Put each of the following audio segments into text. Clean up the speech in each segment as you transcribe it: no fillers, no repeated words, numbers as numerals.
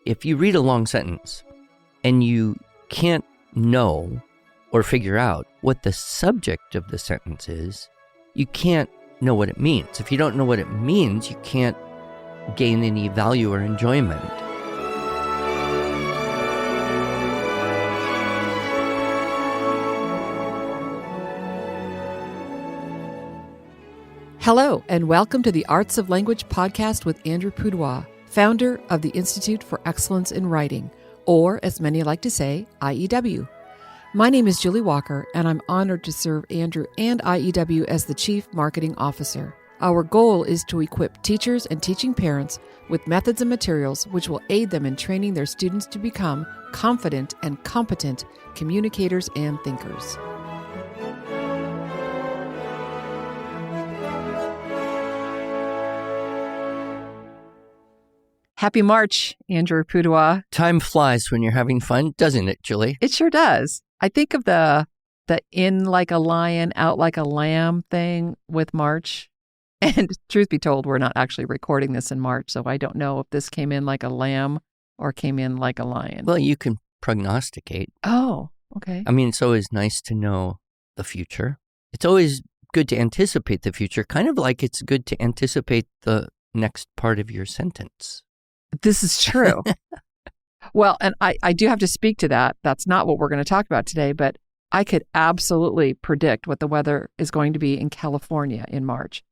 if you read a long sentence and you can't know or figure out what the subject of the sentence is, you can't know what it means. If you don't know what it means, you can't gain any value or enjoyment. Hello, and welcome to the Arts of Language podcast with Andrew Pudewa, founder of the Institute for Excellence in Writing, or as many like to say, IEW. My name is Julie Walker, and I'm honored to serve Andrew and IEW as the Chief Marketing Officer. Our goal is to equip teachers and teaching parents with methods and materials which will aid them in training their students to become confident and competent communicators and thinkers. Happy March, Andrew Pudewa. Time flies when you're having fun, doesn't it, Julie? It sure does. I think of the in like a lion, out like a lamb thing with March. And truth be told, we're not actually recording this in March, so I don't know if this came in like a lamb or came in like a lion. Well, you can prognosticate. Oh, okay. I mean, it's always nice to know the future. It's always good to anticipate the future, kind of like it's good to anticipate the next part of your sentence. This is true. Well, and I do have to speak to that. That's not what we're going to talk about today, but I could absolutely predict what the weather is going to be in California in March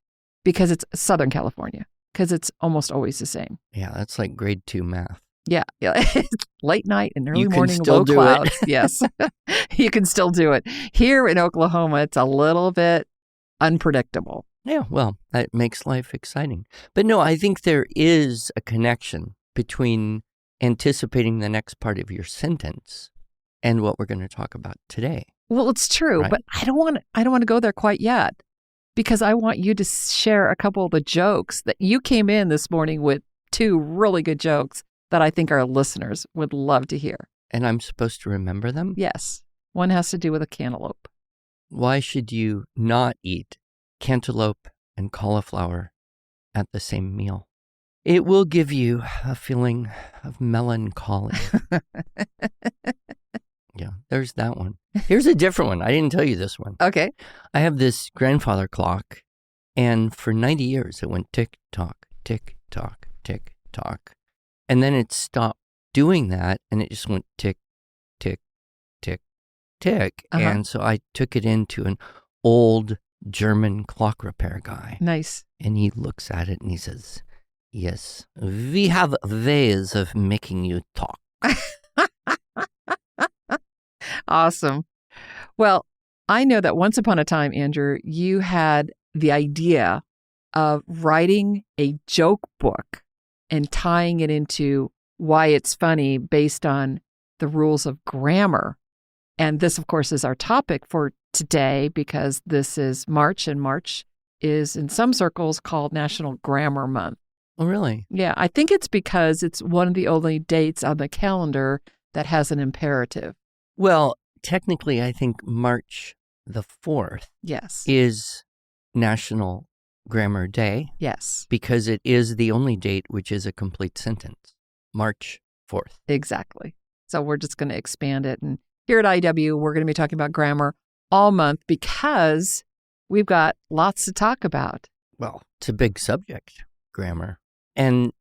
because it's Southern California, because it's almost always the same. Yeah, that's like grade 2 math. Yeah. Late night and early morning, low clouds. Yes, you can still do it. Here in Oklahoma, it's a little bit unpredictable. Yeah, well, that makes life exciting. But no, I think there is a connection between anticipating the next part of your sentence and what we're going to talk about today. Well, it's true, right? But I don't want to go there quite yet because I want you to share a couple of the jokes that you came in this morning with. 2 really good jokes that I think our listeners would love to hear. And I'm supposed to remember them? Yes. One has to do with a cantaloupe. Why should you not eat cantaloupe and cauliflower at the same meal? It will give you a feeling of melancholy. Yeah, there's that one. Here's a different one. I didn't tell you this one. Okay. I have this grandfather clock, and for 90 years it went tick-tock, tick-tock, tick-tock. And then it stopped doing that, and it just went tick, tick, tick, tick. Uh-huh. And so I took it into an old German clock repair guy. Nice. And he looks at it and he says, "Yes, we have ways of making you talk." Awesome. Well, I know that once upon a time, Andrew, you had the idea of writing a joke book and tying it into why it's funny based on the rules of grammar. And this, of course, is our topic for today because this is March, and March is in some circles called National Grammar Month. Oh, really? Yeah, I think it's because it's one of the only dates on the calendar that has an imperative. Well, technically, I think March the 4th Yes. is National Grammar Day. Yes. Because it is the only date which is a complete sentence. March 4th. Exactly. So we're just going to expand it. And here at IW, we're going to be talking about grammar all month because we've got lots to talk about. Well, it's a big subject, grammar. And,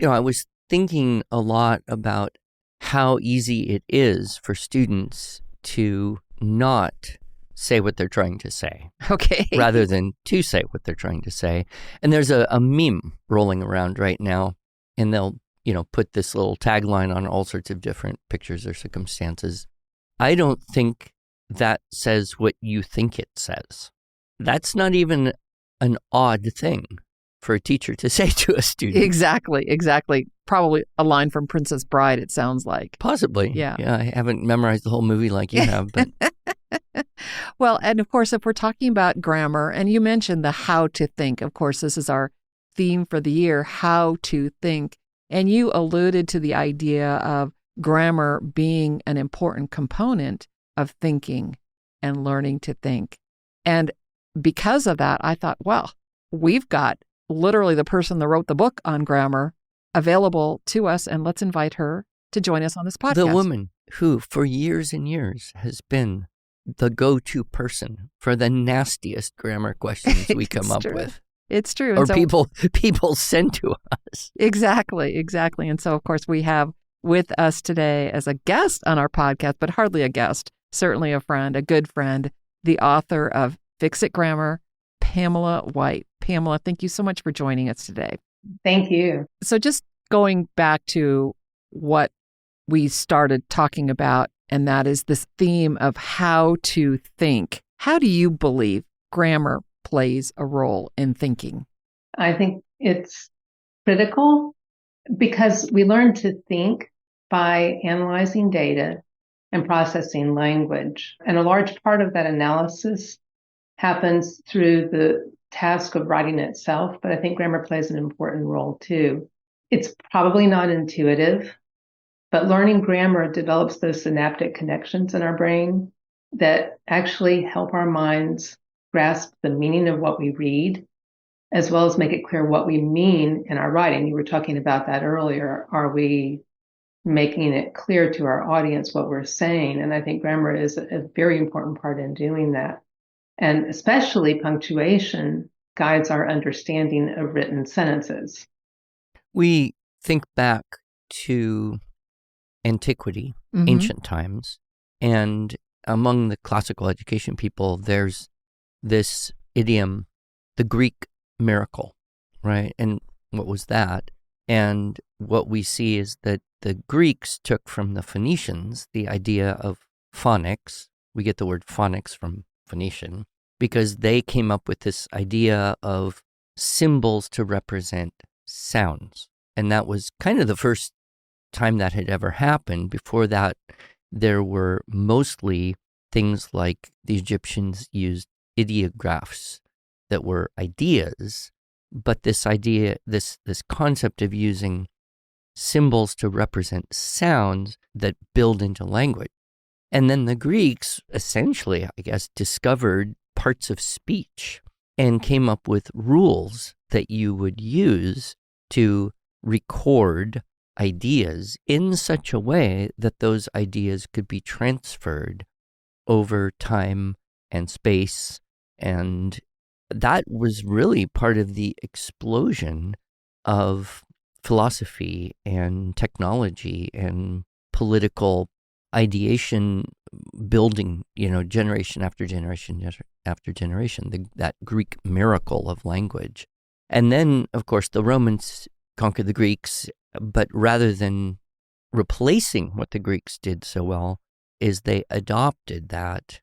I was thinking a lot about how easy it is for students to not say what they're trying to say. Okay. Rather than to say what they're trying to say. And there's a meme rolling around right now, and they'll, put this little tagline on all sorts of different pictures or circumstances. I don't think that says what you think it says. That's not even an odd thing for a teacher to say to a student. Exactly. Probably a line from Princess Bride, it sounds like. Possibly. Yeah. I haven't memorized the whole movie like you have, but... Well, and of course, if we're talking about grammar, and you mentioned the how to think, of course, this is our theme for the year, how to think. And you alluded to the idea of grammar being an important component of thinking and learning to think. And because of that, I thought, well, we've got literally the person that wrote the book on grammar available to us, and let's invite her to join us on this podcast. The woman who, for years and years, has been the go-to person for the nastiest grammar questions we come up with. It's true. Or people send to us. Exactly. And so, of course, we have with us today as a guest on our podcast, but hardly a guest, certainly a friend, a good friend, the author of Fix It Grammar, Pamela White. Pamela, thank you so much for joining us today. Thank you. So just going back to what we started talking about, and that is this theme of how to think. How do you believe grammar plays a role in thinking? I think it's critical because we learn to think by analyzing data and processing language. And a large part of that analysis happens through the task of writing itself, but I think grammar plays an important role too. It's probably not intuitive, but learning grammar develops those synaptic connections in our brain that actually help our minds grasp the meaning of what we read, as well as make it clear what we mean in our writing. You were talking about that earlier. Are we making it clear to our audience what we're saying? And I think grammar is a very important part in doing that. And especially punctuation guides our understanding of written sentences. We think back to antiquity, ancient times, and among the classical education people, there's this idiom, the Greek miracle, right? And what was that? And what we see is that the Greeks took from the Phoenicians the idea of phonics. We get the word phonics from Phoenician because they came up with this idea of symbols to represent sounds. And that was kind of the first time that had ever happened. Before that, there were mostly things like the Egyptians used ideographs that were ideas, but this idea, this concept of using symbols to represent sounds that build into language. And then the Greeks essentially, I guess, discovered parts of speech and came up with rules that you would use to record ideas in such a way that those ideas could be transferred over time and space. And that was really part of the explosion of philosophy and technology and political ideation building, generation after generation after generation, that Greek miracle of language. And then, of course, the Romans conquered the Greeks, but rather than replacing what the Greeks did so well, is they adopted that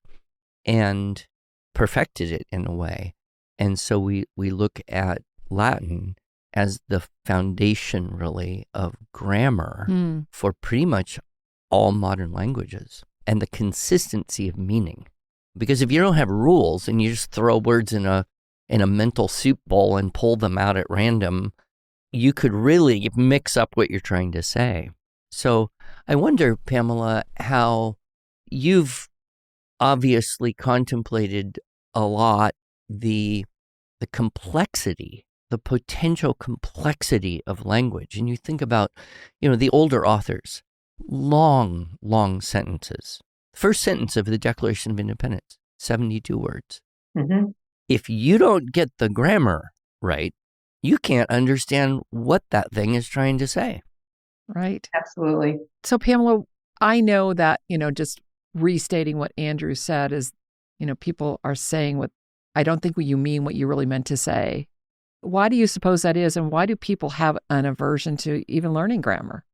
and perfected it in a way. And so we look at Latin as the foundation, really, of grammar for pretty much all modern languages and the consistency of meaning. Because if you don't have rules and you just throw words in a mental soup bowl and pull them out at random, you could really mix up what you're trying to say. So I wonder, Pamela, how you've obviously contemplated a lot the complexity, the potential complexity of language. And you think about, the older authors, long sentences. First sentence of the Declaration of Independence, 72 words. Mm-hmm. If you don't get the grammar right, you can't understand what that thing is trying to say. Right. Absolutely. So, Pamela, I know that, just restating what Andrew said is, people are saying what I don't think you mean what you really meant to say. Why do you suppose that is? And why do people have an aversion to even learning grammar?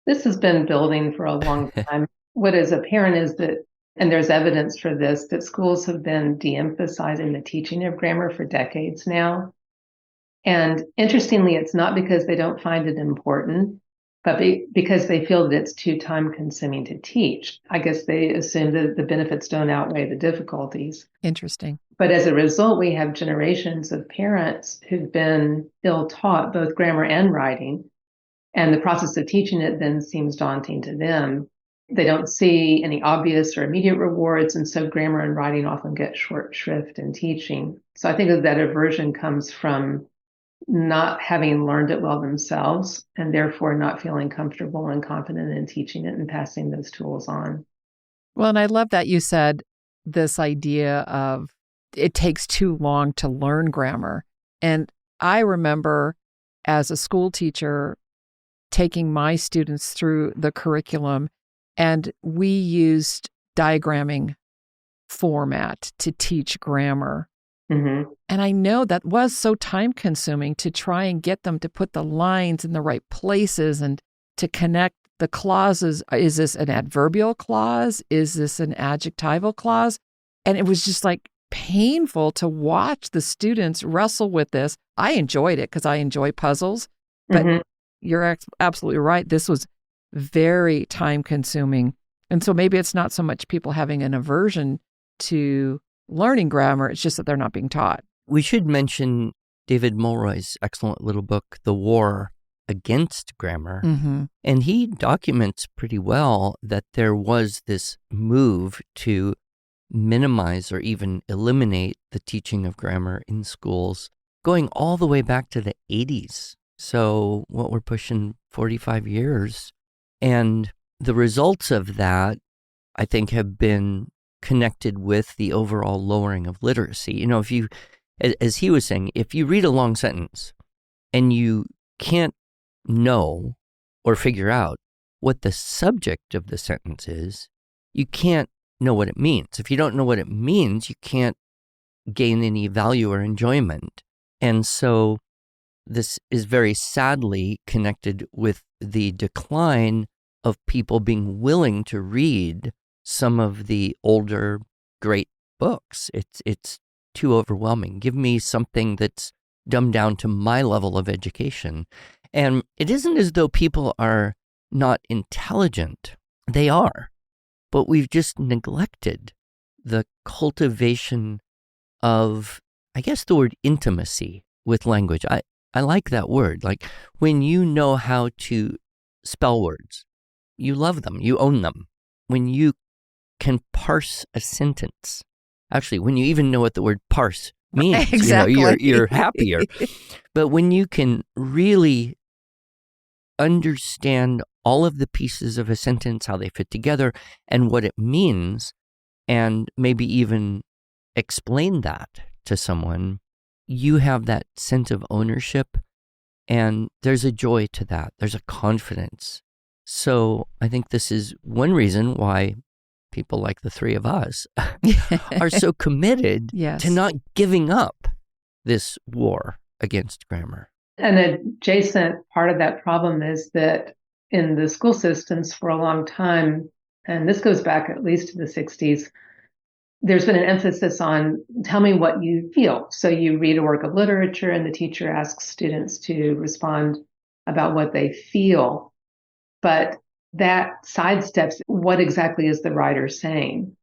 This has been building for a long time. What is apparent is that, and there's evidence for this, that schools have been de-emphasizing the teaching of grammar for decades now. And interestingly, it's not because they don't find it important, but because they feel that it's too time consuming to teach. I guess they assume that the benefits don't outweigh the difficulties. Interesting. But as a result, we have generations of parents who've been ill-taught both grammar and writing, and the process of teaching it then seems daunting to them. They don't see any obvious or immediate rewards, and so grammar and writing often get short shrift in teaching. So I think that aversion comes from not having learned it well themselves and therefore not feeling comfortable and confident in teaching it and passing those tools on. Well, and I love that you said this idea of it takes too long to learn grammar. And I remember as a school teacher taking my students through the curriculum, and we used diagramming format to teach grammar. Mm-hmm. And I know that was so time consuming to try and get them to put the lines in the right places and to connect the clauses. Is this an adverbial clause? Is this an adjectival clause? And it was just like painful to watch the students wrestle with this. I enjoyed it because I enjoy puzzles, but Mm-hmm. you're absolutely right. This was very time consuming. And so maybe it's not so much people having an aversion to learning grammar, it's just that they're not being taught. We should mention David Mulroy's excellent little book, The War Against Grammar. Mm-hmm. And he documents pretty well that there was this move to minimize or even eliminate the teaching of grammar in schools going all the way back to the 80s. So what we're pushing 45 years. And the results of that, I think, have been connected with the overall lowering of literacy. You know, if you, as he was saying, if you read a long sentence and you can't know or figure out what the subject of the sentence is, you can't know what it means. If you don't know what it means, you can't gain any value or enjoyment. And so this is very sadly connected with the decline of people being willing to read some of the older great books. It's too overwhelming. Give me something that's dumbed down to my level of education. And it isn't as though people are not intelligent. They are. But we've just neglected the cultivation of, I guess, the word intimacy with language. I like that word. Like when you know how to spell words, you love them, you own them. When you can parse a sentence, actually, when you even know what the word parse means, Exactly. you're happier. But when you can really understand all of the pieces of a sentence, how they fit together, and what it means, and maybe even explain that to someone, you have that sense of ownership, and there's a joy to that. There's a confidence. So I think this is one reason why people like the three of us are so committed Yes. to not giving up this war against grammar. An adjacent part of that problem is that in the school systems for a long time, and this goes back at least to the 60s, there's been an emphasis on tell me what you feel. So you read a work of literature and the teacher asks students to respond about what they feel. But that sidesteps what exactly is the writer saying.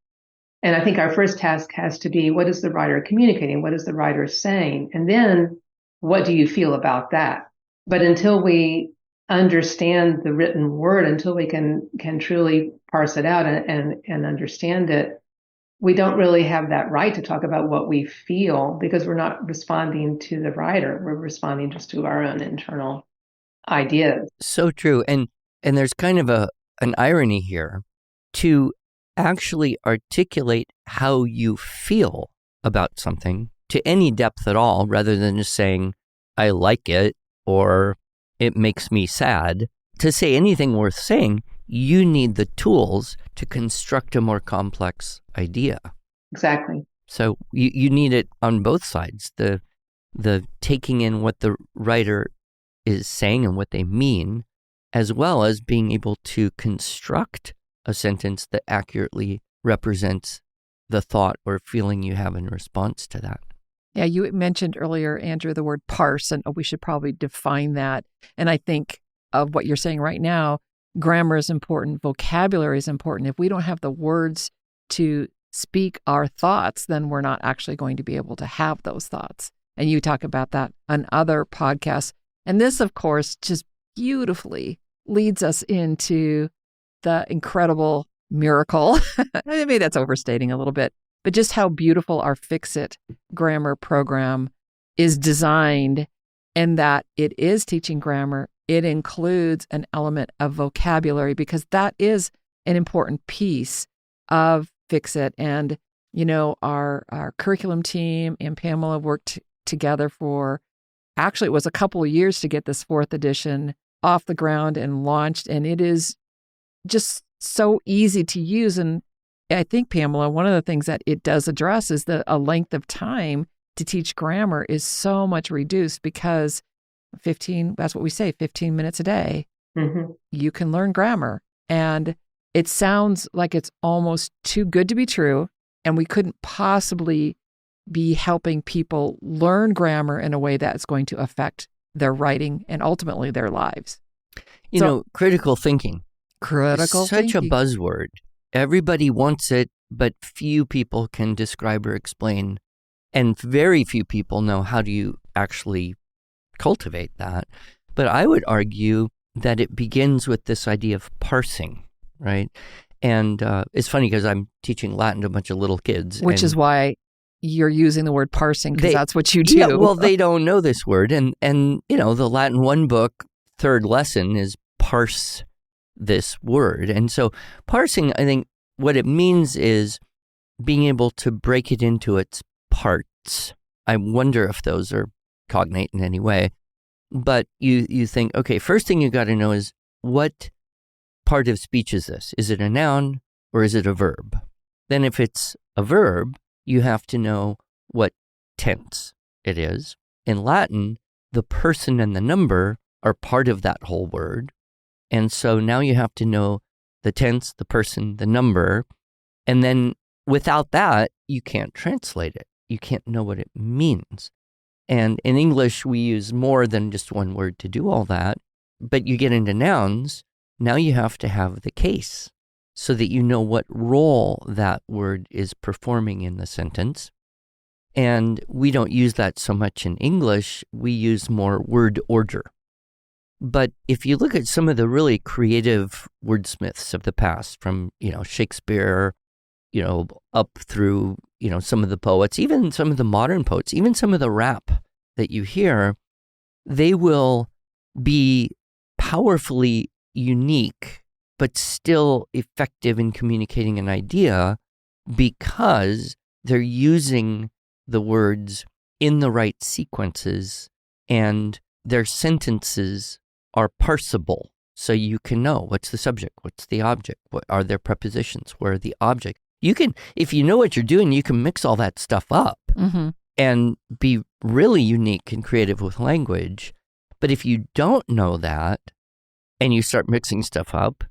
And I think our first task has to be, what is the writer communicating? What is the writer saying? And then what do you feel about that? But until we understand the written word, until we can truly parse it out and understand it, we don't really have that right to talk about what we feel because we're not responding to the writer. We're responding just to our own internal ideas. So true. And there's kind of an irony here to actually articulate how you feel about something to any depth at all, rather than just saying, I like it or it makes me sad. To say anything worth saying, you need the tools to construct a more complex idea. Exactly. So you need it on both sides, the taking in what the writer is saying and what they mean, as well as being able to construct a sentence that accurately represents the thought or feeling you have in response to that. Yeah, you mentioned earlier, Andrew, the word parse, and we should probably define that. And I think of what you're saying right now, grammar is important, vocabulary is important. If we don't have the words to speak our thoughts, then we're not actually going to be able to have those thoughts. And you talk about that on other podcasts. And this, of course, just beautifully leads us into the incredible miracle. Maybe that's overstating a little bit, but just how beautiful our Fix-It grammar program is designed and that it is teaching grammar, it includes an element of vocabulary, because that is an important piece of Fix-It. And, our curriculum team and Pamela worked together for, actually, it was a couple of years to get this 4th edition off the ground and launched. And it is just so easy to use. And I think, Pamela, one of the things that it does address is that a length of time to teach grammar is so much reduced, because 15 minutes a day, you can learn grammar. And it sounds like it's almost too good to be true. And we couldn't possibly be helping people learn grammar in a way that's going to affect their writing and ultimately their lives. Critical thinking. Critical thinking. Such a thinking. buzzword. Everybody wants it, but few people can describe or explain. And very few people know how do you actually cultivate that. But I would argue that it begins with this idea of parsing, right? And it's funny because I'm teaching Latin to a bunch of little kids. Which is why you're using the word parsing, because that's what you do. Yeah, well, they don't know this word. And the Latin 1 book, 3rd lesson is parse this word. And so parsing, I think what it means is being able to break it into its parts. I wonder if those are cognate in any way. But you think, okay, first thing you got to know is what part of speech is this? Is it a noun or is it a verb? Then if it's a verb, you have to know what tense it is. In Latin, the person and the number are part of that whole word. And so now you have to know the tense, the person, the number. And then without that, you can't translate it. You can't know what it means. And in English, we use more than just one word to do all that. But you get into nouns, now you have to have the case so that you know what role that word is performing in the sentence. And we don't use that so much in English. We use more word order. But if you look at some of the really creative wordsmiths of the past, from, Shakespeare, up through, some of the poets, even some of the modern poets, even some of the rap that you hear, they will be powerfully unique, but still effective in communicating an idea because they're using the words in the right sequences and their sentences are parsable. So you can know what's the subject, what's the object, what are their prepositions, where are the object. You can, if you know what you're doing, you can mix all that stuff up and be really unique and creative with language. But if you don't know that and you start mixing stuff up,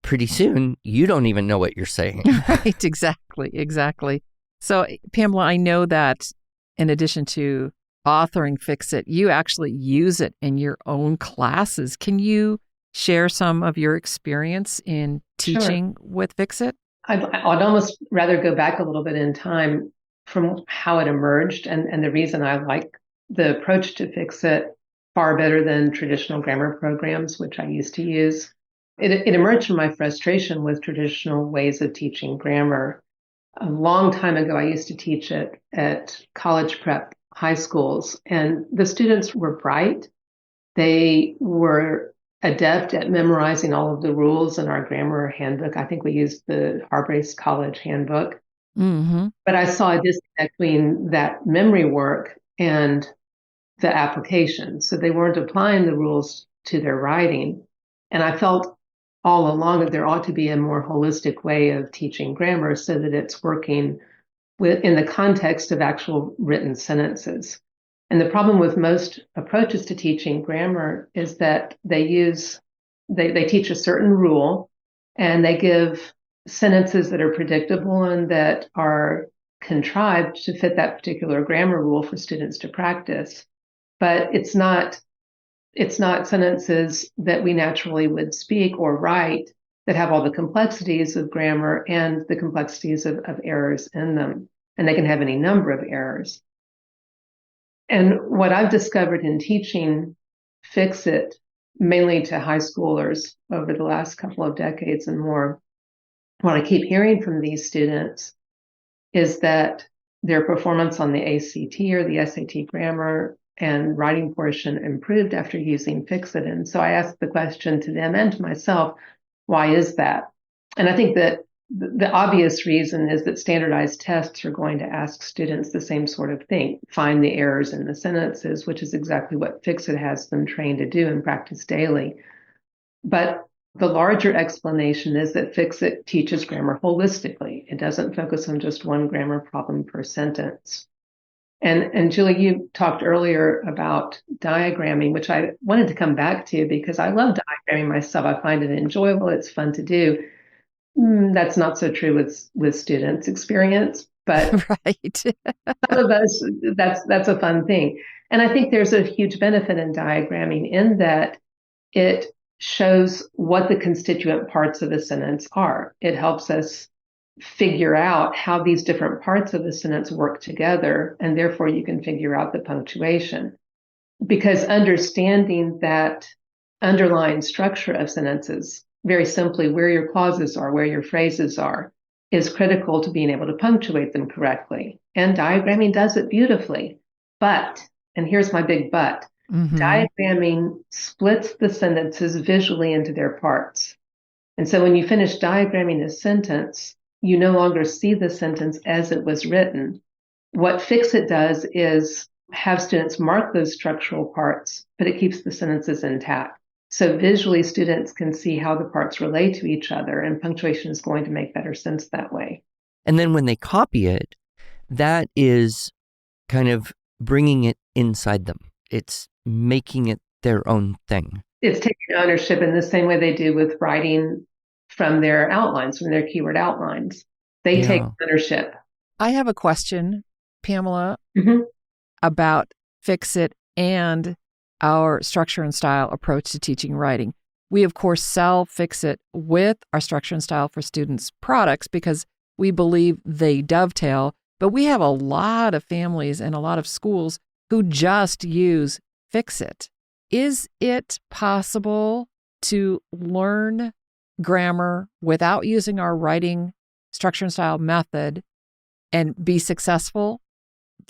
pretty soon you don't even know what you're saying. Right, exactly. So, Pamela, I know that in addition to authoring Fix-It, you actually use it in your own classes. Can you share some of your experience in teaching with Fix-It? I'd almost rather go back a little bit in time from how it emerged, and the reason I like the approach to Fix-It far better than traditional grammar programs, which I used to use. It emerged from my frustration with traditional ways of teaching grammar. A long time ago, I used to teach it at college prep high schools, and the students were bright. They were adept at memorizing all of the rules in our grammar handbook. I think we used the Harbrace College handbook. But I saw a disconnect between that memory work and the application. So they weren't applying the rules to their writing. And I felt all along that there ought to be a more holistic way of teaching grammar so that it's working in the context of actual written sentences. And the problem with most approaches to teaching grammar is that they teach a certain rule and they give sentences that are predictable and that are contrived to fit that particular grammar rule for students to practice. But it's not sentences that we naturally would speak or write that have all the complexities of grammar and the complexities of errors in them. And they can have any number of errors. And what I've discovered in teaching Fix-It, mainly to high schoolers over the last couple of decades and more, what I keep hearing from these students is that their performance on the ACT or the SAT grammar and writing portion improved after using Fix-It. And so I asked the question to them and to myself, why is that? And I think that the obvious reason is that standardized tests are going to ask students the same sort of thing, find the errors in the sentences, which is exactly what Fix-It has them trained to do and practice daily. But the larger explanation is that Fix-It teaches grammar holistically. It doesn't focus on just one grammar problem per sentence. And Julie, you talked earlier about diagramming, which I wanted to come back to because I love diagramming myself. I find it enjoyable. It's fun to do. That's not so true with students' experience, but Right. some of us, that's a fun thing. And I think there's a huge benefit in diagramming in that it shows what the constituent parts of a sentence are. It helps us figure out how these different parts of the sentence work together, and therefore you can figure out the punctuation. Because understanding that underlying structure of sentences, very simply where your clauses are, where your phrases are, is critical to being able to punctuate them correctly. And diagramming does it beautifully. But, and here's my big but, diagramming splits the sentences visually into their parts. And so when you finish diagramming a sentence, you no longer see the sentence as it was written. What Fix-It does is have students mark those structural parts, but it keeps the sentences intact. So visually, students can see how the parts relate to each other, and punctuation is going to make better sense that way. And then when they copy it, that is kind of bringing it inside them. It's making it their own thing. It's taking ownership in the same way they do with writing from their outlines, from their keyword outlines. They take ownership. I have a question, Pamela, about Fix-It and our structure and style approach to teaching writing. We, of course, sell Fix-It with our structure and style for students products because we believe they dovetail, but we have a lot of families and a lot of schools who just use Fix-It. Is it possible to learn grammar without using our writing structure and style method and be successful?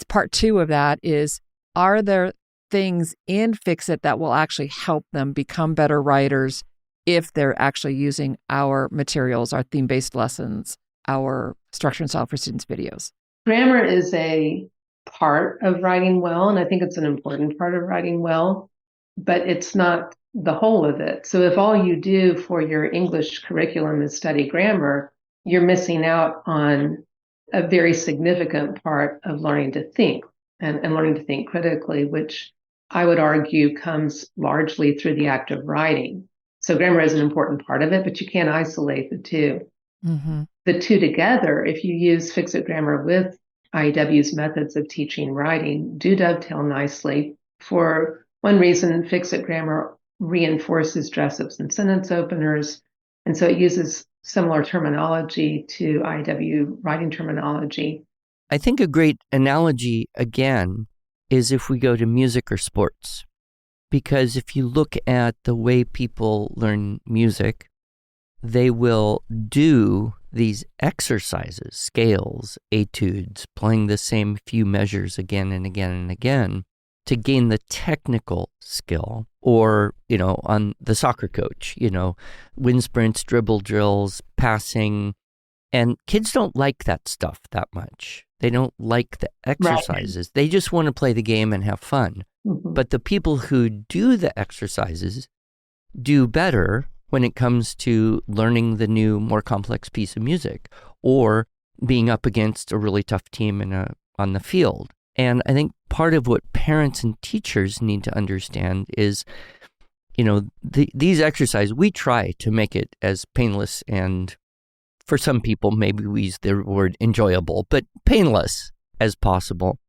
Part two of that is, are there things in Fix-It that will actually help them become better writers if they're actually using our materials, our theme-based lessons, our structure and style for students videos? Grammar is a part of writing well, and I think it's an important part of writing well, but it's not the whole of it. So if all you do for your English curriculum is study grammar, you're missing out on a very significant part of learning to think and learning to think critically, which I would argue comes largely through the act of writing. So grammar is an important part of it, but you can't isolate the two. The two together, if you use Fix-It Grammar with IEW's methods of teaching writing, do dovetail nicely. For one reason, Fix-It Grammar reinforces dress-ups and sentence openers, and so it uses similar terminology to IEW writing terminology. I think a great analogy, again, is if we go to music or sports. Because if you look at the way people learn music, they will do these exercises, scales, etudes, playing the same few measures again and again and again to gain the technical skill. Or, on the soccer coach, wind sprints, dribble drills, passing. And kids don't like that stuff that much. They don't like the exercises. Right. They just want to play the game and have fun. But the people who do the exercises do better when it comes to learning the new, more complex piece of music or being up against a really tough team on the field. And I think part of what parents and teachers need to understand is, these exercises, we try to make it as painless and, for some people, maybe we use the word enjoyable, but painless as possible.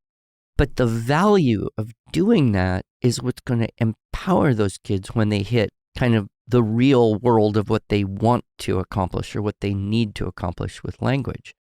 But the value of doing that is what's going to empower those kids when they hit kind of the real world of what they want to accomplish or what they need to accomplish with language.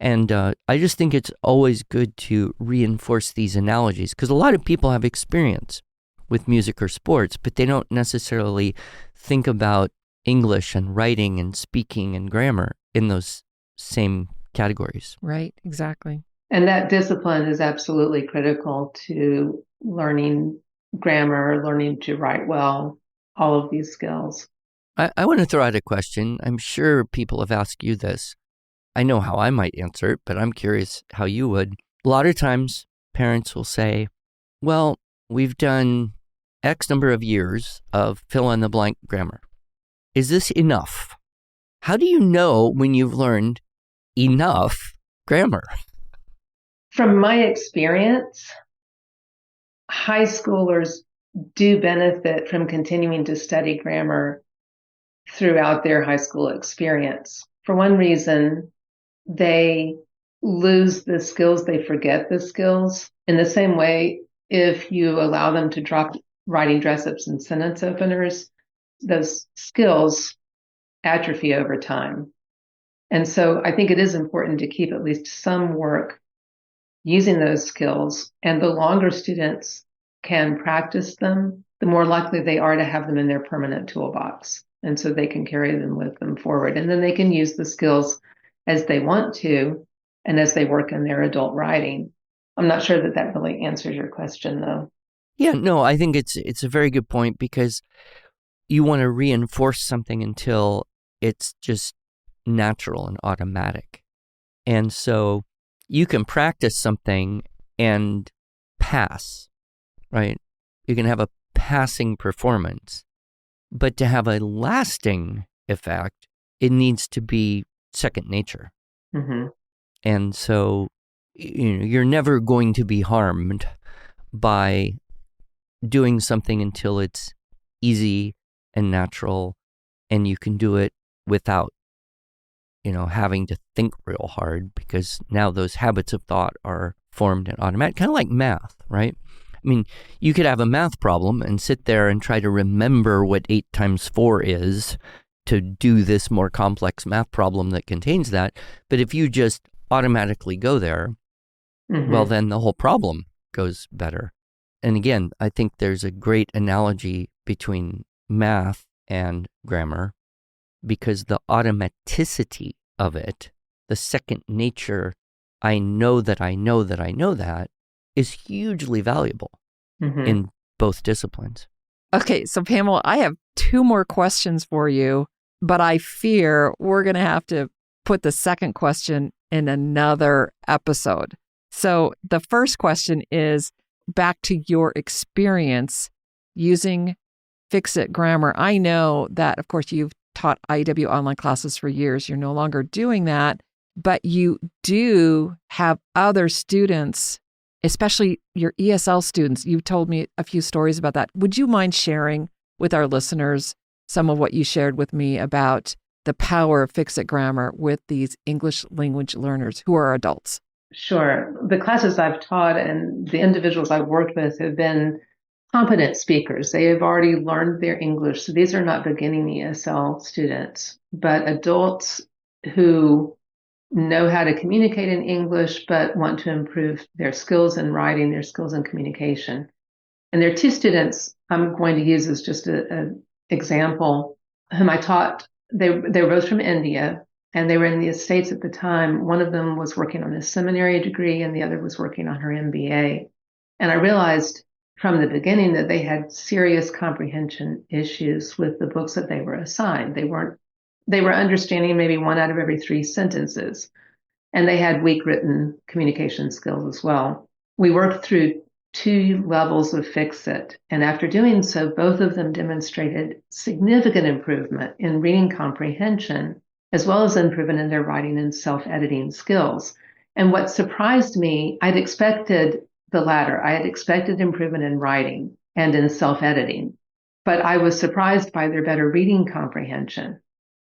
And I just think it's always good to reinforce these analogies because a lot of people have experience with music or sports, but they don't necessarily think about English and writing and speaking and grammar in those same categories. Right, exactly. And that discipline is absolutely critical to learning grammar, learning to write well, all of these skills. I want to throw out a question. I'm sure people have asked you this. I know how I might answer it, but I'm curious how you would. A lot of times parents will say, well, we've done X number of years of fill in the blank grammar. Is this enough? How do you know when you've learned enough grammar? From my experience, high schoolers do benefit from continuing to study grammar throughout their high school experience. For one reason, they lose the skills, they forget the skills. In the same way, if you allow them to drop writing dress-ups and sentence openers, those skills atrophy over time. And so I think it is important to keep at least some work using those skills. And the longer students can practice them, the more likely they are to have them in their permanent toolbox. And so they can carry them with them forward. And then they can use the skills as they want to and as they work in their adult writing. I'm not sure that that really answers your question, though. Yeah, no, I think it's a very good point, because you want to reinforce something until it's just natural and automatic. And so you can practice something and pass, right? You can have a passing performance. But to have a lasting effect, it needs to be second nature. Mm-hmm. And so you're never going to be harmed by doing something until it's easy and natural, and you can do it without, having to think real hard, because now those habits of thought are formed and automatic, kind of like math, right? I mean, you could have a math problem and sit there and try to remember what 8 times 4 is to do this more complex math problem that contains that. But if you just automatically go there, Mm-hmm. well, then the whole problem goes better. And again, I think there's a great analogy between math and grammar, because the automaticity of it, the second nature, I know that I know that I know that, is hugely valuable Mm-hmm. in both disciplines. Okay, so Pamela, I have 2 more questions for you, but I fear we're going to have to put the second question in another episode. So the first question is back to your experience using Fix-It Grammar. I know that, of course, you've taught IEW online classes for years. You're no longer doing that, but you do have other students, especially your ESL students. You've told me a few stories about that. Would you mind sharing with our listeners some of what you shared with me about the power of Fix-It Grammar with these English language learners who are adults? Sure. The classes I've taught and the individuals I've worked with have been competent speakers. They have already learned their English. So these are not beginning ESL students, but adults who know how to communicate in English, but want to improve their skills in writing, their skills in communication. And there are 2 students I'm going to use as just an example whom I taught. They were both from India, and they were in the States at the time. One of them was working on a seminary degree, and the other was working on her MBA. And I realized from the beginning that they had serious comprehension issues with the books that they were assigned. They were understanding maybe 1 out of every 3 sentences, and they had weak written communication skills as well. We worked through 2 levels of Fix-It, and after doing so, both of them demonstrated significant improvement in reading comprehension, as well as improvement in their writing and self-editing skills. And what surprised me, I'd expected the latter. I had expected improvement in writing and in self-editing, but I was surprised by their better reading comprehension.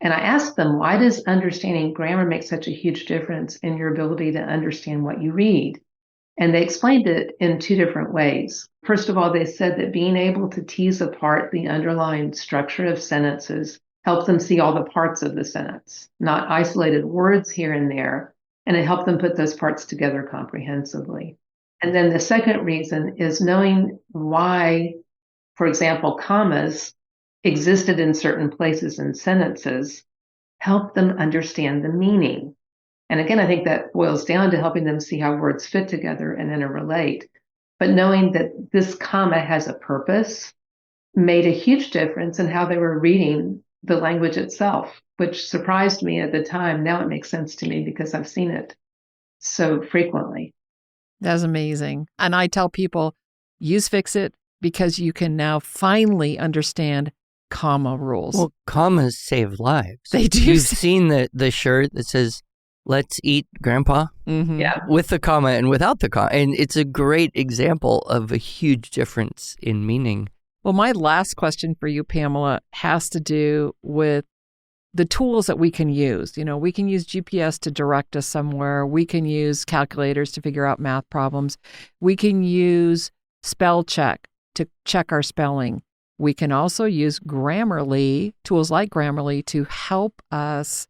And I asked them, why does understanding grammar make such a huge difference in your ability to understand what you read? And they explained it in 2 different ways. First of all, they said that being able to tease apart the underlying structure of sentences helped them see all the parts of the sentence, not isolated words here and there, and it helped them put those parts together comprehensively. And then the second reason is knowing why, for example, commas existed in certain places in sentences helped them understand the meaning. And again, I think that boils down to helping them see how words fit together and interrelate. But knowing that this comma has a purpose made a huge difference in how they were reading the language itself, which surprised me at the time. Now it makes sense to me because I've seen it so frequently. That's amazing. And I tell people, use Fix-It because you can now finally understand comma rules. Well, commas save lives. They do. You've seen the shirt that says, "Let's eat Grandpa," Yeah. with the comma and without the comma. And it's a great example of a huge difference in meaning. Well, my last question for you, Pamela, has to do with the tools that we can use. You know, we can use GPS to direct us somewhere. We can use calculators to figure out math problems. We can use spell check to check our spelling. We can also use Grammarly, tools like Grammarly, to help us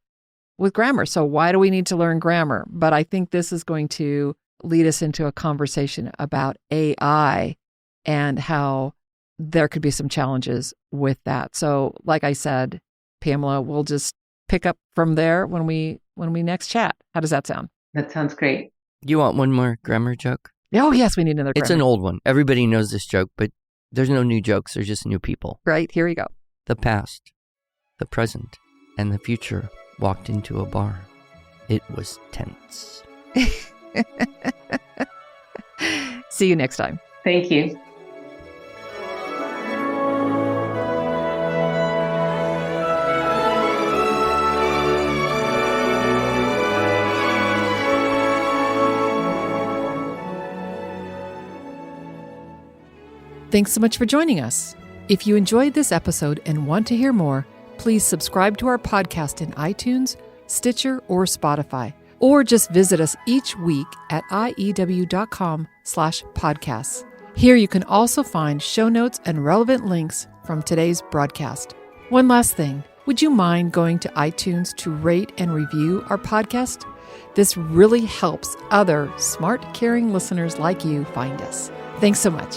with grammar. So why do we need to learn grammar? But I think this is going to lead us into a conversation about AI and how there could be some challenges with that. So like I said, Pamela, we'll just pick up from there when we next chat. How does that sound? That sounds great. You want one more grammar joke? Oh, yes, we need another It's grammar. an old one. Everybody knows this joke, but there's no new jokes. There's just new people. Right, here we go. The past, the present, and the future walked into a bar. It was tense. See you next time. Thank you. Thanks so much for joining us. If you enjoyed this episode and want to hear more, please subscribe to our podcast in iTunes, Stitcher, or Spotify, or just visit us each week at iew.com/podcasts. Here you can also find show notes and relevant links from today's broadcast. One last thing, would you mind going to iTunes to rate and review our podcast? This really helps other smart, caring listeners like you find us. Thanks so much.